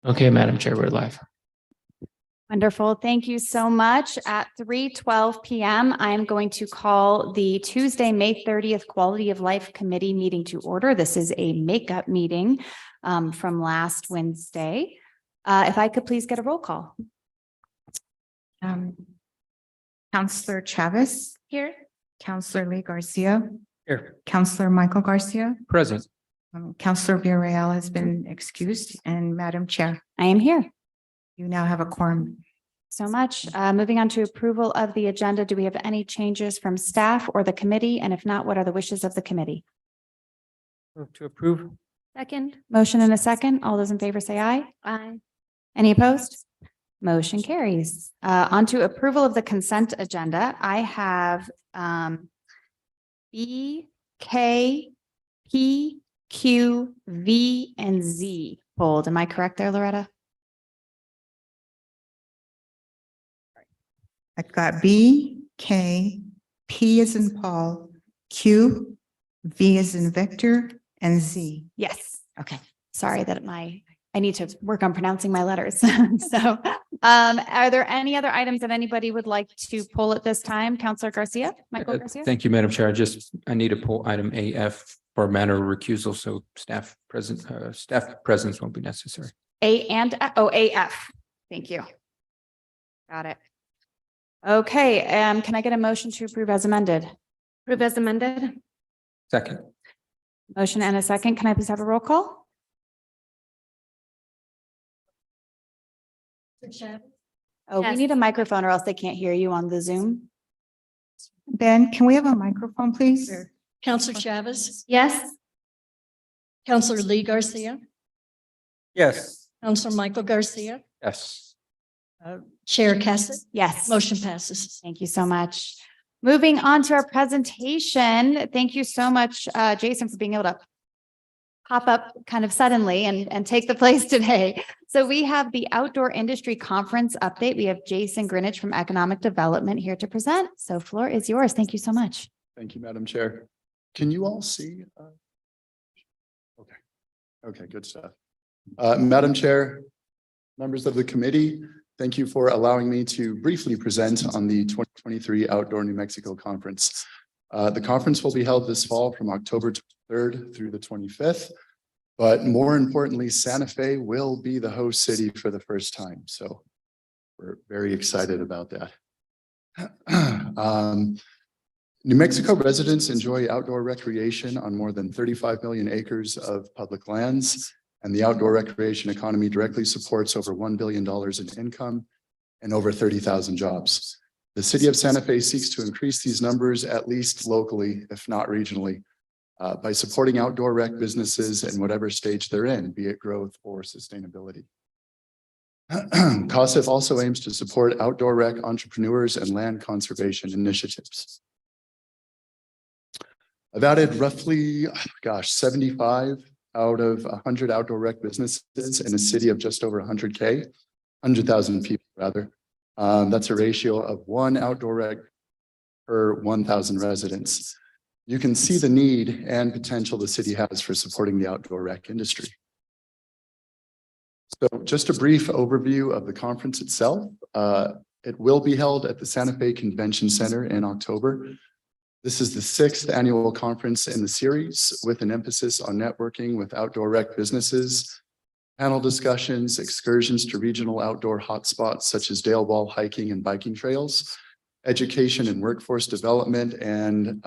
Okay, Madam Chair, we're live. Wonderful. Thank you so much. At 3:12 p.m., I am going to call the Tuesday, May 30th Quality of Life Committee meeting to order. This is a makeup meeting from last Wednesday. If I could please get a roll call. Councillor Chavez, Here. Councillor Lee Garcia, Here. Councillor Michael Garcia, Present. Councillor Villarreal has been excused, and Madam Chair, I am here. you now have a quorum. So much. Moving on to approval of the agenda. Do we have any changes from staff or the committee? And if not, what are the wishes of the committee? Move to approve. Second. Motion and a second. All those in favor say aye. Aye. Any opposed? Motion carries. On to approval of the consent agenda. I have B, K, P, Q, V, and Z pulled. Am I correct there, Loretta? I've got B, K, P as in Paul, Q, V as in Victor, and Z. Yes. Okay. Sorry that I need to work on pronouncing my letters. So, are there any other items that anybody would like to pull at this time? Councillor Garcia, Michael Garcia? Thank you, Madam Chair. I need to pull item AF for matter of recusal, so staff presence won't be necessary. AF. Thank you. Got it. Okay, can I get a motion to approve as amended? Approve as amended. Second. Motion and a second. Can I please have a roll call? Oh, we Yes. need a microphone or else they can't hear you on the Zoom. Ben, can we have a microphone, please? Councillor Chavez, Yes. Councillor Lee Garcia, Yes. Councillor Michael Garcia, Yes. Chair Cassett, Yes. motion passes. Thank you so much. Moving on to our presentation. Thank you so much, Jason, for being able to pop up kind of suddenly and take the place today. So we have the Outdoor Industry Conference update. We have Jason Greenwich from Economic Development here to present. So floor is yours. Thank you so much. Thank you, Madam Chair. Can you all see? Okay, good stuff. Madam Chair, members of the committee, thank you for allowing me to briefly present on the 2023 Outdoor New Mexico Conference. The conference will be held this fall from October 3rd through the 25th. But more importantly, Santa Fe will be the host city for the first time. So we're very excited about that. New Mexico residents enjoy outdoor recreation on more than 35 million acres of public lands, and the outdoor recreation economy directly supports over $1 billion in income and over 30,000 jobs. The city of Santa Fe seeks to increase these numbers at least locally, if not regionally, by supporting outdoor rec businesses in whatever stage they're in, be it growth or sustainability. COSIF also aims to support outdoor rec entrepreneurs and land conservation initiatives. I've added roughly, 75 out of 100 outdoor rec businesses in a city of just over 100,000 people rather. That's a ratio of 1 outdoor rec per 1,000 residents. You can see the need and potential the city has for supporting the outdoor rec industry. So just a brief overview of the conference itself. It will be held at the Santa Fe Convention Center in October. This is the 6th annual conference in the series with an emphasis on networking with outdoor rec businesses, panel discussions, excursions to regional outdoor hotspots such as Dale Ball hiking and biking trails, education and workforce development, and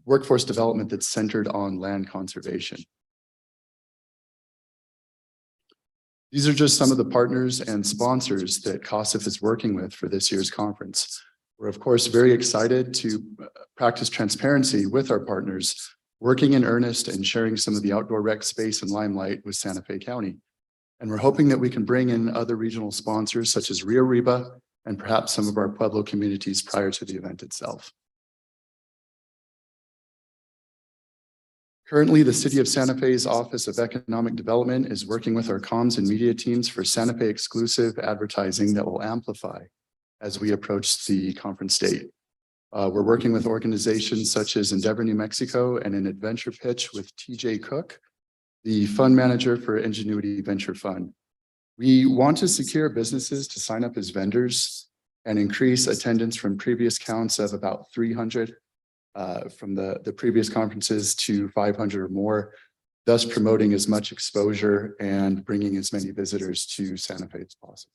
workforce development that's centered on land conservation. These are just some of the partners and sponsors that COSIF is working with for this year's conference. We're of course very excited to practice transparency with our partners, working in earnest and sharing some of the outdoor rec space and limelight with Santa Fe County. And we're hoping that we can bring in other regional sponsors such as Rio Riba and perhaps some of our Pueblo communities prior to the event itself. Currently, the City of Santa Fe's Office of Economic Development is working with our comms and media teams for Santa Fe exclusive advertising that will amplify as we approach the conference date. We're working with organizations such as Endeavor New Mexico and an adventure pitch with TJ Cook the fund manager for Ingenuity Venture Fund. We want to secure businesses to sign up as vendors and increase attendance from previous counts of about 300 from the previous conferences to 500 or more, thus promoting as much exposure and bringing as many visitors to Santa Fe as possible.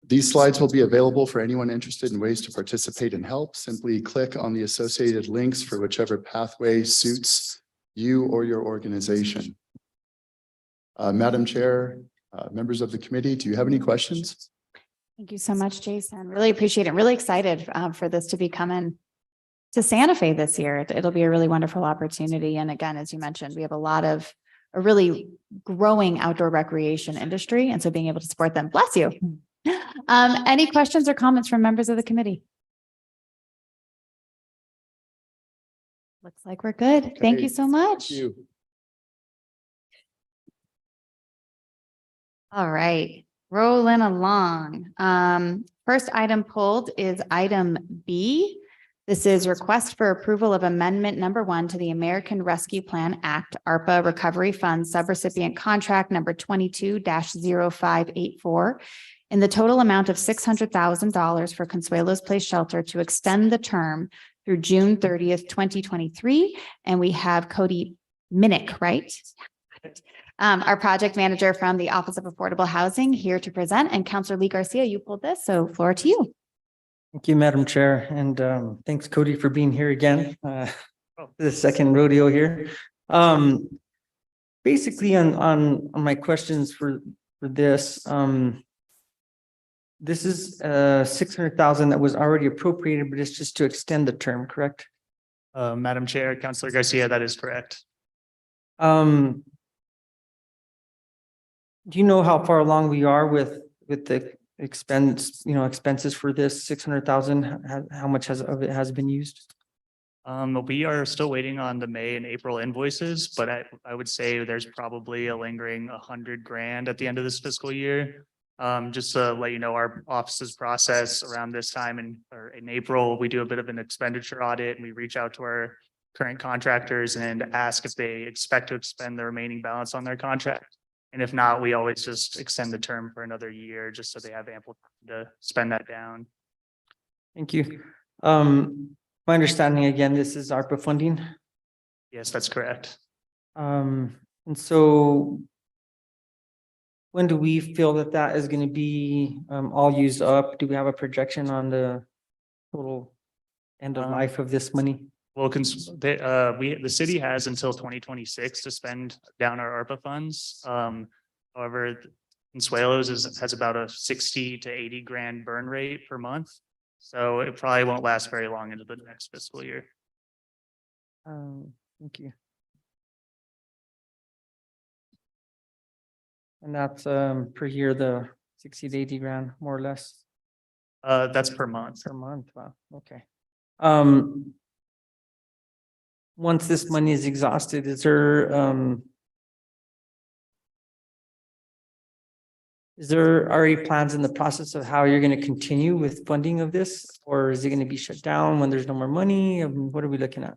These slides will be available for anyone interested in ways to participate and help. Simply click on the associated links for whichever pathway suits you or your organization. Madam Chair, members of the committee, do you have any questions? Thank you so much, Jason. Really appreciate it. Really excited for this to be coming to Santa Fe this year. It'll be a really wonderful opportunity. And again, as you mentioned, we have a really growing outdoor recreation industry. And so being able to support them, bless you. Any questions or comments from members of the committee? Looks like we're good. Thank you so much. Thank you. All right, rolling along. First item pulled is item B. This is request for approval of amendment number 1 to the American Rescue Plan Act, ARPA Recovery Fund subrecipient contract number 22-0584 in the total amount of $600,000 for Consuelos Place Shelter to extend the term through June 30th, 2023. And we have Cody Minnick, right? Our project manager from the Office of Affordable Housing here to present, and Councilor Lee Garcia, you pulled this, so floor to you. Thank you, Madam Chair, and thanks, Cody, for being here again. The second rodeo here. Basically, on my questions for this, this is $600,000 that was already appropriated, but it's just to extend the term, correct? Madam Chair, Councilor Garcia, that is correct. Do you know how far along we are with the expenses for this 600,000? How much of it has been used? We are still waiting on the May and April invoices, but I would say there's probably a lingering 100 grand at the end of this fiscal year. Just to let you know, our office's process around this time in April, we do a bit of an expenditure audit and we reach out to our current contractors and ask if they expect to expend the remaining balance on their contract. And if not, we always just extend the term for another year, just so they have ample time to spend that down. Thank you. My understanding, again, this is ARPA funding. Yes, that's correct. And so when do we feel that is going to be all used up? Do we have a projection on the total end of life of this money? Well, the city has until 2026 to spend down our ARPA funds. However, Consuelos has about a 60 to 80 grand burn rate per month. So it probably won't last very long into the next fiscal year. Thank you. And that's per year, the 60 to 80 grand, more or less. That's per month. Per month, wow, okay. Once this money is exhausted, is there already plans in the process of how you're going to continue with funding of this? Or is it going to be shut down when there's no more money? What are we looking at?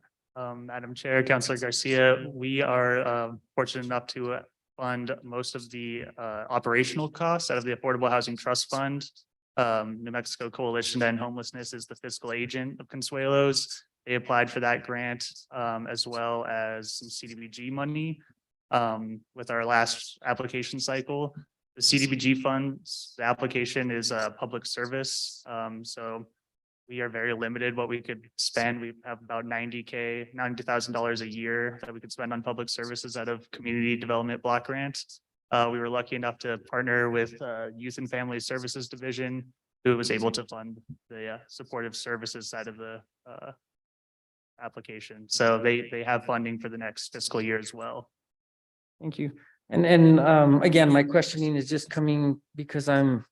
Madam Chair, Councilor Garcia, we are fortunate enough to fund most of the operational costs out of the Affordable Housing Trust Fund. New Mexico Coalition to End Homelessness is the fiscal agent of Consuelos. They applied for that grant as well as some CDBG money with our last application cycle. The CDBG funds, the application is a public service. So we are very limited what we could spend. We have about $90,000 a year that we could spend on public services out of Community Development Block Grant. We were lucky enough to partner with Youth and Family Services Division, who was able to fund the supportive services side of the application. So they have funding for the next fiscal year as well. Thank you. And again, my questioning is just coming because I'm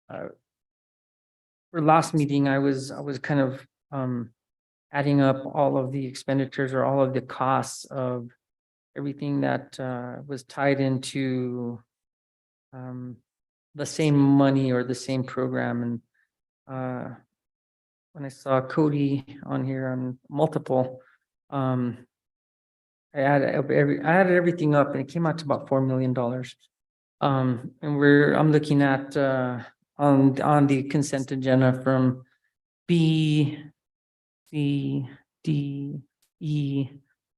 for last meeting, I was kind of adding up all of the expenditures or all of the costs of everything that was tied into the same money or the same program. And when I saw Cody on here on multiple, I added everything up and it came out to about $4 million. And I'm looking at, on the consent agenda from B, C, D, E,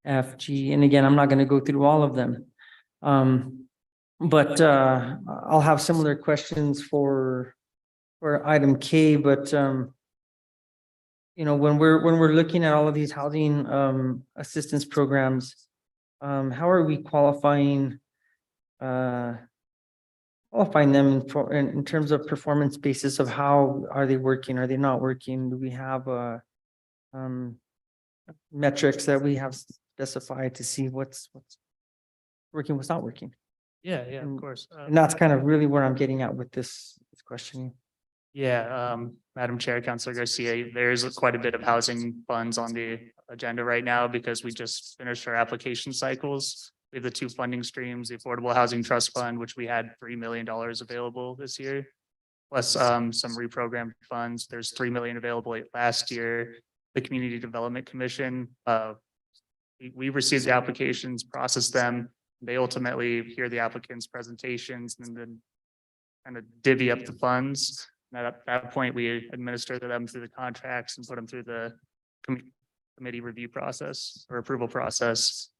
F, G, and again, I'm not going to go through all of them. But I'll have similar questions for item K, but you know, when we're looking at all of these housing assistance programs, how are we qualifying them in terms of performance basis of how are they working? Are they not working? Do we have metrics that we have specified to see what's working, what's not working? Yeah, of And- course. And that's kind of really where I'm getting at with this questioning. Yeah, Madam Chair, Councilor Garcia, there's quite a bit of housing funds on the agenda right now because we just finished our application cycles. We have the two funding streams, the Affordable Housing Trust Fund, which we had $3 million available this year. Plus some reprogrammed funds. There's 3 million available last year. The Community Development Commission, we received the applications, processed them. They ultimately hear the applicants' presentations and then kind of divvy up the funds. And at that point, we administer them through the contracts and put them through the committee review process or approval process.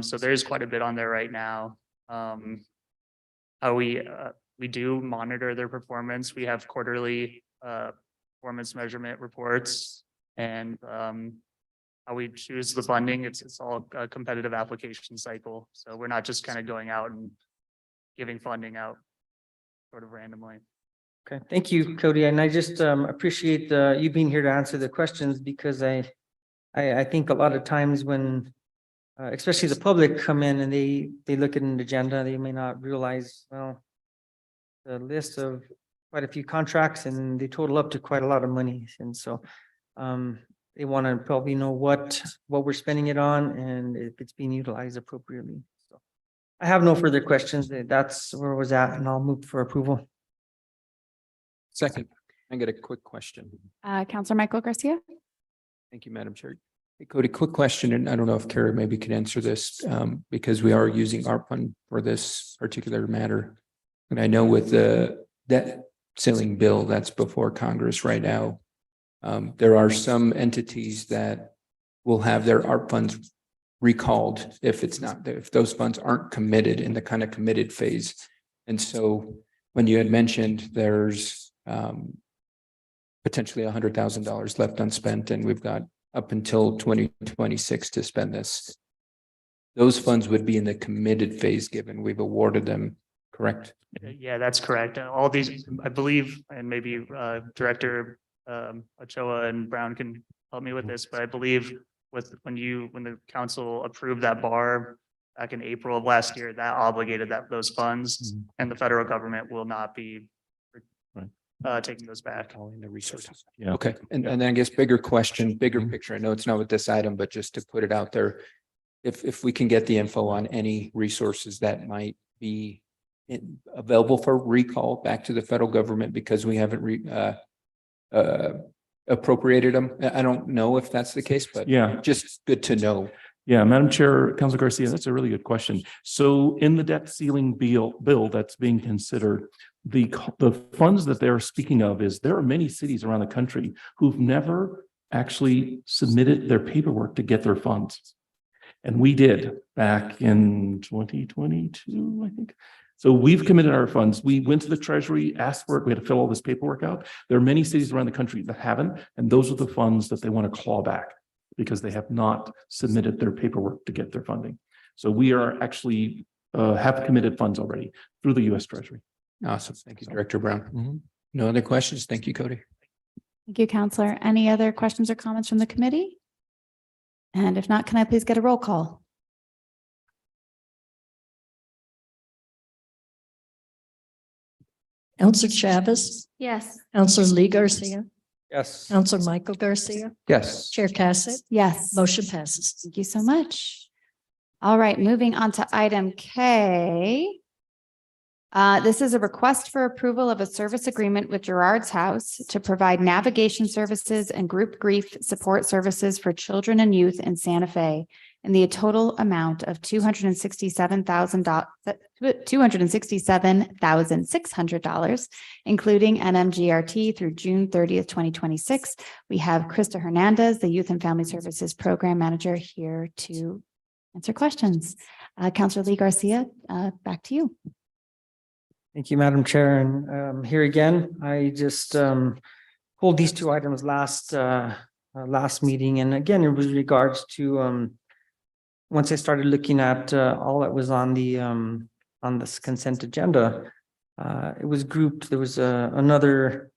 So there's quite a bit on there right now. How we do monitor their performance. We have quarterly performance measurement reports, and how we choose the funding. It's all a competitive application cycle. So we're not just kind of going out and giving funding out sort of randomly. Okay, thank you, Cody. And I just appreciate you being here to answer the questions because I think a lot of times when especially the public come in and they look at an agenda, they may not realize, well, the list of quite a few contracts and they total up to quite a lot of money. And so they want to probably know what we're spending it on and if it's being utilized appropriately. So I have no further questions. That's where I was at, and I'll move for approval. Second, I got a quick question. Counselor Michael Garcia. Thank you, Madam Chair. Hey, Cody, quick question, and I don't know if Kara maybe could answer this, because we are using ARP fund for this particular matter. And I know with the debt ceiling bill that's before Congress right now, there are some entities that will have their ARP funds recalled if those funds aren't committed in the kind of committed phase. And so when you had mentioned there's potentially $100,000 left unspent, and we've got up until 2026 to spend this. Those funds would be in the committed phase given we've awarded them, correct? Yeah, that's correct. All these, I believe, and maybe Director Ochoa and Brown can help me with this, but I believe when the council approved that bar back in April of last year, that obligated those funds, and the federal government will not be taking those back. Calling the resources. Yeah. Okay, and I guess bigger question, bigger picture. I know it's not with this item, but just to put it out there. If we can get the info on any resources that might be available for recall back to the federal government because we haven't appropriated them. I don't know if that's the case, but Yeah. just good to know. Yeah, Madam Chair, Councilor Garcia, that's a really good question. So in the debt ceiling bill that's being considered, the funds that they're speaking of is there are many cities around the country who've never actually submitted their paperwork to get their funds. And we did back in 2022, I think. So we've committed our funds. We went to the Treasury, asked for it. We had to fill all this paperwork out. There are many cities around the country that haven't, and those are the funds that they want to claw back because they have not submitted their paperwork to get their funding. So we are actually have committed funds already through the U.S. Treasury. Awesome. Thank you, Director Brown. No other questions? Thank you, Cody. Thank you, Counselor. Any other questions or comments from the committee? And if not, can I please get a roll call? Counselor Chavez, Yes. Counselor Lee Garcia, Yes. Counselor Michael Garcia, Yes. Chair Cassett, Yes. motion passes. Thank you so much. All right, moving on to item K. This is a request for approval of a service agreement with Gerard's House to provide navigation services and group grief support services for children and youth in Santa Fe in the total amount of $267,600, including NMGRT through June 30th, 2026. We have Krista Hernandez, the Youth and Family Services Program Manager, here to answer questions. Counselor Lee Garcia, back to you. Thank you, Madam Chair. And here again, I just pulled these two items last meeting. And again, it was regards to once I started looking at all that was on this consent agenda, it was grouped. There was another,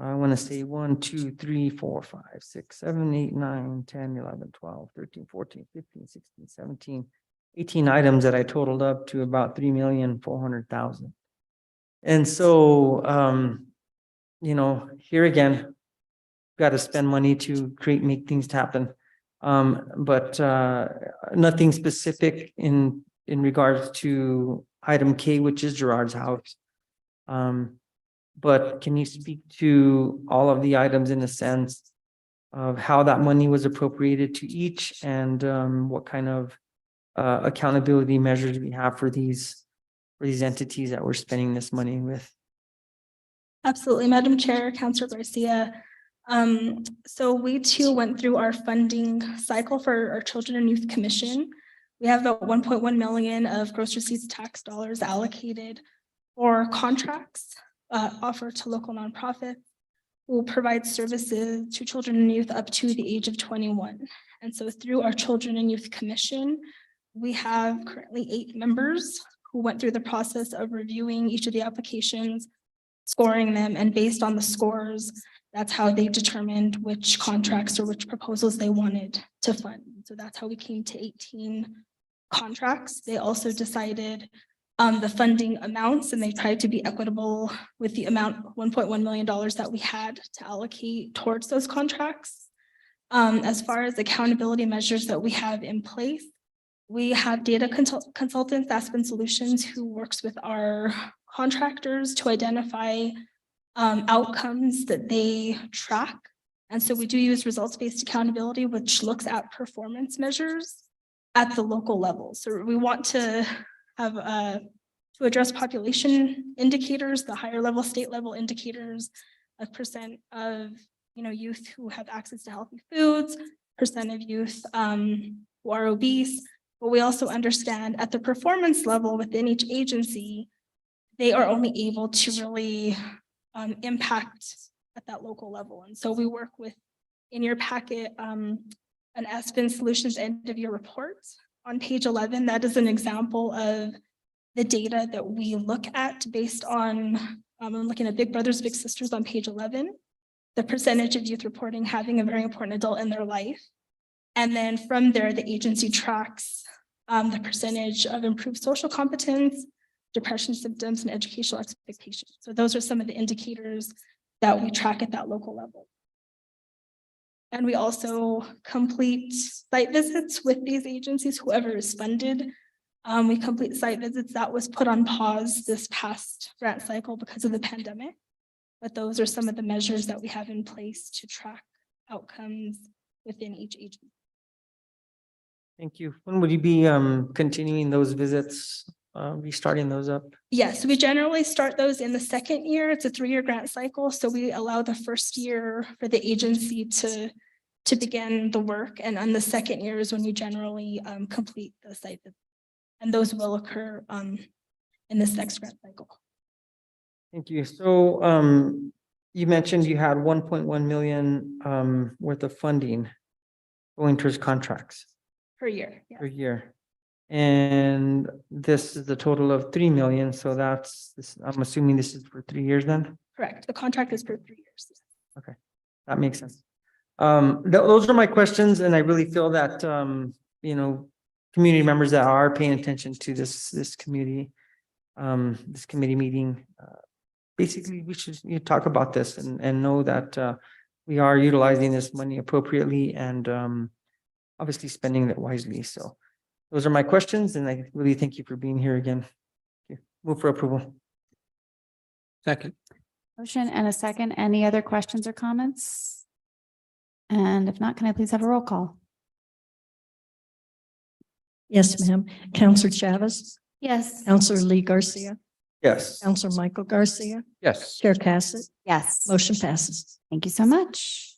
I want to say 1, 2, 3, 4, 5, 6, 7, 8, 9, 10, 11, 12, 13, 14, 15, 16, 17, 18 items that I totaled up to about 3,400,000. And so, here again, got to spend money to make things happen. But nothing specific in regards to item K, which is Gerard's house. But can you speak to all of the items in the sense of how that money was appropriated to each and what kind of accountability measures we have for these entities that we're spending this money with? Absolutely, Madam Chair, Councilor Garcia. So we too went through our funding cycle for our Children and Youth Commission. We have about 1.1 million of gross receipts tax dollars allocated for contracts offered to local nonprofits who will provide services to children and youth up to the age of 21. And so through our Children and Youth Commission, we have currently 8 members who went through the process of reviewing each of the applications, scoring them, and based on the scores, that's how they determined which contracts or which proposals they wanted to fund. So that's how we came to 18 contracts. They also decided the funding amounts, and they tried to be equitable with the amount $1.1 million that we had to allocate towards those contracts. As far as accountability measures that we have in place, we have data consultants, Aspen Solutions, who works with our contractors to identify outcomes that they track. And so we do use results-based accountability, which looks at performance measures at the local level. So we want to have to address population indicators, the higher level, state level indicators, a percent of youth who have access to healthy foods, percent of youth who are obese. But we also understand at the performance level within each agency, they are only able to really impact at that local level. And so we work with, in your packet, an Aspen Solutions end of year report on page 11. That is an example of the data that we look at based on, I'm looking at Big Brothers Big Sisters on page 11, the percentage of youth reporting having a very important adult in their life. And then from there, the agency tracks the percentage of improved social competence, depression symptoms, and educational expectations. So those are some of the indicators that we track at that local level. And we also complete site visits with these agencies, whoever is funded. We complete site visits that was put on pause this past grant cycle because of the pandemic. But those are some of the measures that we have in place to track outcomes within each agency. Thank you. When would you be continuing those visits, restarting those up? Yes, we generally start those in the second year. It's a 3-year grant cycle. So we allow the first year for the agency to begin the work. And on the second year is when we generally complete the site visit. And those will occur in this next grant cycle. Thank you. So you mentioned you had 1.1 million worth of funding going towards contracts Per year. Yeah. per year. And this is the total of 3 million. So that's this, I'm assuming this is for 3 years then? Correct. The contract is for 3 years. That makes sense. Those are my questions, and I really feel that community members that are paying attention to this committee meeting, basically we should talk about this and know that we are utilizing this money appropriately and obviously spending it wisely. So those are my questions, and I really thank you for being here again. Move for approval. Second. Motion and a second. Any other questions or comments? And if not, can I please have a roll call? Yes, ma'am. Counselor Chavez, Yes. Counselor Lee Garcia, Yes. Counselor Michael Garcia, Yes. Chair Cassett, Yes. motion passes. Thank you so much.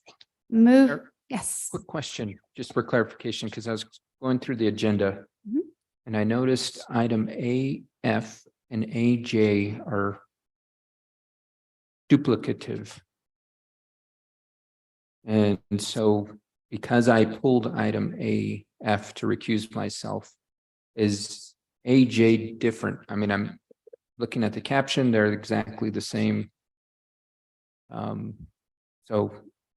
Move, Eric, yes. quick question, just for clarification, because I was going through the agenda. Mhm. And I noticed item A, F, and AJ are duplicative. And so because I pulled item A, F to recuse myself, is AJ different? I mean, I'm looking at the caption, they're exactly the same. So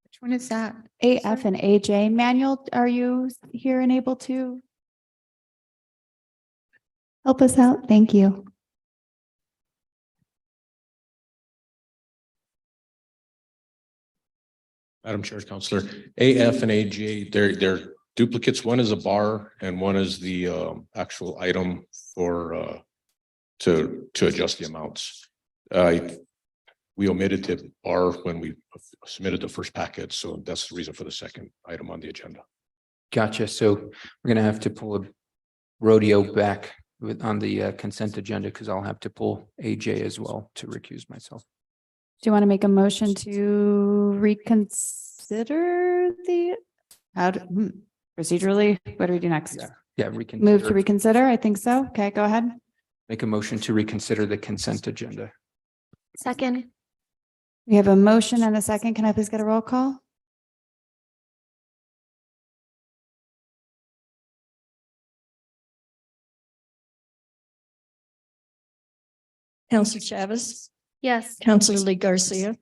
Which one is that? AF and AJ. Manuel, are you here and able to help us out? Thank you. Madam Chair, Counselor, AF and AJ, they're duplicates. One is a bar and one is the actual item for to adjust the amounts. We omitted the bar when we submitted the first packet, so that's the reason for the second item on the agenda. gotcha. So we're gonna have to pull a rodeo back on the consent agenda because I'll have to pull AJ as well to recuse myself. Do you want to make a motion to reconsider procedurally? What do we do next? Yeah, Move to reconsider. reconsider? I think so. Okay, go ahead. Make a motion to reconsider the consent agenda. Second. We have a motion and a second. Can I please get a roll call? Counselor Chavez, Yes. Counselor Lee Garcia,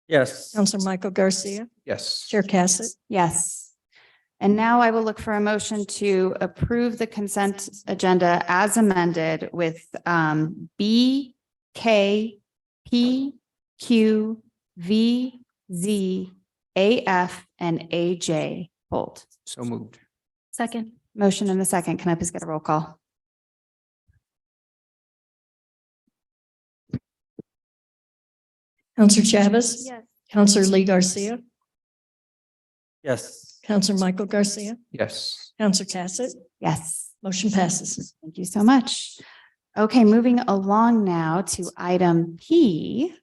Yes. Counselor Michael Garcia, Yes. Chair Cassett, Yes. And now I will look for a motion to approve the consent agenda as amended with B, K, P, Q, V, Z, AF, and AJ pulled. So moved. Second. Motion and a second. Can I please get a roll call? Counselor Chavez, Yes. Counselor Lee Garcia, Yes. Counselor Michael Garcia, Yes. Counselor Cassett, Yes. motion passes. Thank you so much. Okay, moving along now to item P,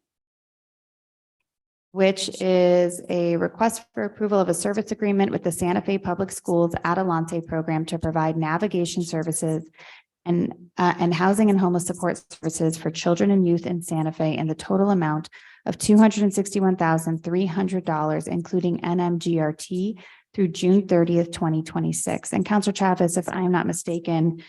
which is a request for approval of a service agreement with the Santa Fe Public Schools Adelante program to provide navigation services and housing and homeless support services for children and youth in Santa Fe in the total amount of $261,300, including NMGRT through June 30th, 2026. And Counselor Chavez, if I am not mistaken,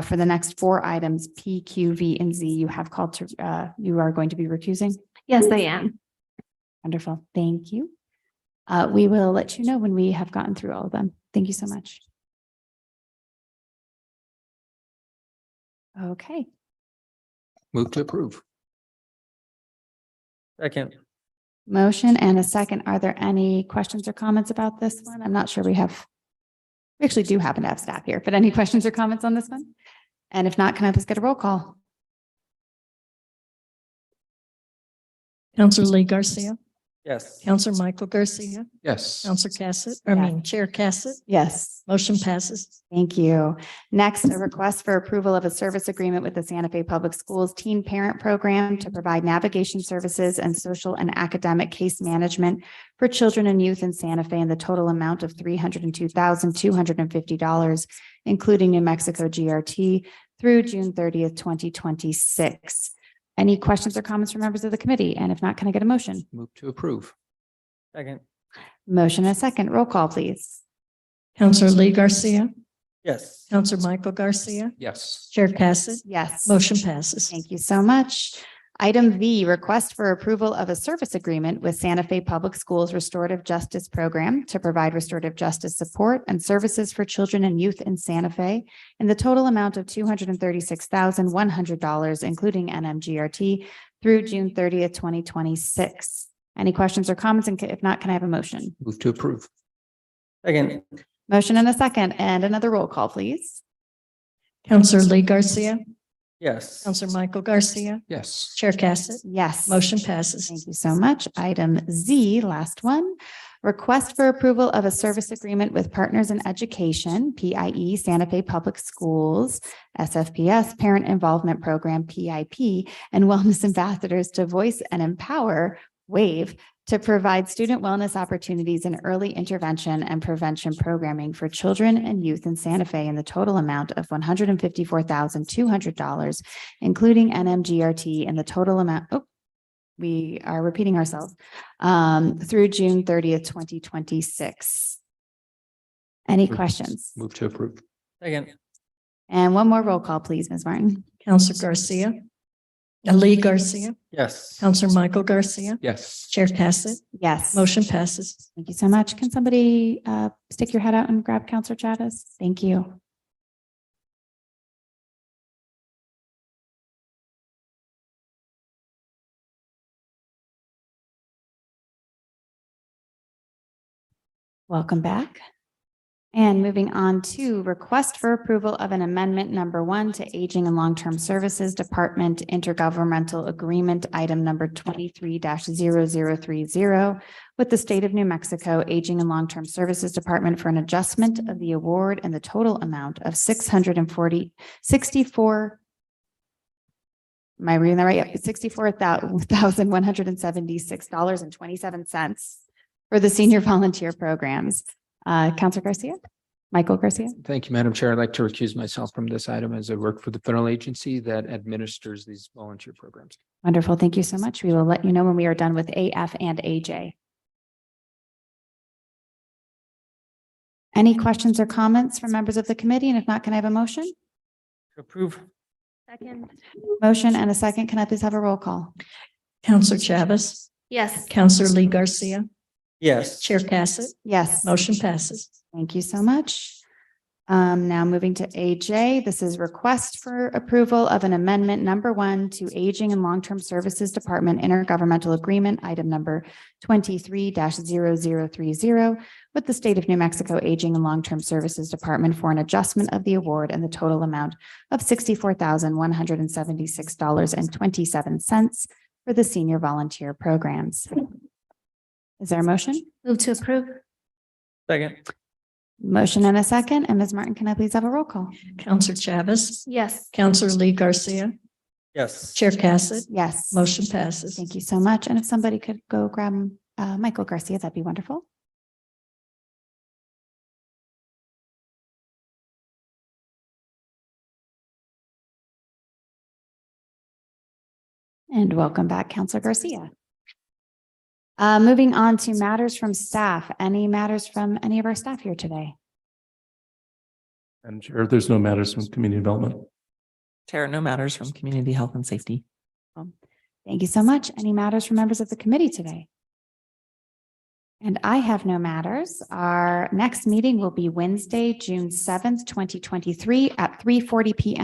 for the next four items, P, Q, V, and Z, you have called to, you are going to be recusing? Yes, I am. Wonderful. Thank you. We will let you know when we have gotten through all of them. Thank you so much. Okay. Move to approve. Second. Motion and a second. Are there any questions or comments about this one? I'm not sure we actually do happen to have staff here, but any questions or comments on this one? And if not, can I please get a roll call? Counselor Lee Garcia, Yes. Counselor Michael Garcia, Yes. Counselor Cassett, Chair Cassett, Yes. motion passes. Thank you. Next, a request for approval of a service agreement with the Santa Fe Public Schools Teen Parent Program to provide navigation services and social and academic case management for children and youth in Santa Fe in the total amount of $302,250, including New Mexico GRT through June 30th, 2026. Any questions or comments from members of the committee? And if not, can I get a motion? Move to approve. Second. Motion and a second. Roll call, please. Counselor Lee Garcia, Yes. Counselor Michael Garcia, Yes. Chair Cassett, Yes. motion passes. Thank you so much. Item V, request for approval of a service agreement with Santa Fe Public Schools Restorative Justice Program to provide restorative justice support and services for children and youth in Santa Fe in the total amount of $236,100, including NMGRT through June 30th, 2026. Any questions or comments? And if not, can I have a motion? Move to approve. Second. Motion and a second, and another roll call, please. Counselor Lee Garcia, Yes. Counselor Michael Garcia, Yes. Chair Cassett, Yes. motion passes. Thank you so much. Item Z, last one. Request for approval of a service agreement with Partners in Education, PIE, Santa Fe Public Schools, SFPS, Parent Involvement Program, PIP, and Wellness Ambassadors to Voice and Empower, WAVE, to provide student wellness opportunities and early intervention and prevention programming for children and youth in Santa Fe in the total amount of $154,200, including NMGRT in the total amount, we are repeating ourselves, through June 30th, 2026. Any questions? Move to approve. Second. And one more roll call, please, Ms. Martin. Counselor Garcia. Lee Garcia. Yes. Counselor Michael Garcia. Yes. Chair Cassett. Yes. Motion passes. Thank you so much. Can somebody stick your head out and grab Counselor Chavez? Thank you. Welcome back. And moving on to request for approval of an amendment number 1 to Aging and Long-Term Services Department Intergovernmental Agreement Item number 23-0030 with the State of New Mexico Aging and Long-Term Services Department for an adjustment of the award and the total amount of $64,176 $64,176.27 for the senior volunteer programs. Counselor Garcia, Michael Garcia. Thank you, Madam Chair. I'd like to recuse myself from this item as I work for the federal agency that administers these volunteer programs. Wonderful. Thank you so much. We will let you know when we are done with AF and AJ. Any questions or comments from members of the committee? And if not, can I have a motion? To approve. Second. Motion and a second. Can I please have a roll call? Counselor Chavez. Yes. Counselor Lee Garcia. Yes. Chair Cassett. Yes. Motion passes. Thank you so much. Now moving to AJ, this is request for approval of an amendment number 1 to Aging and Long-Term Services Department Intergovernmental Agreement, item number 23-0030 with the State of New Mexico Aging and Long-Term Services Department for an adjustment of the award and the total amount of $64,176.27 for the senior volunteer programs. Is there a motion? Move to approve. Second. Motion and a second. And Ms. Martin, can I please have a roll call? Counselor Chavez. Yes. Counselor Lee Garcia. Yes. Chair Cassett. Yes. Motion passes. Thank you so much. And if somebody could go grab Michael Garcia, that'd be wonderful. And welcome back, Counselor Garcia. Moving on to matters from staff. Any matters from any of our staff here today? Madam Chair, there's no matters from community development. Chair, no matters from community health and safety. Thank you so much. Any matters from members of the committee today? And I have no matters. Our next meeting will be Wednesday, June 7th, 2023 at 3:40 p.m.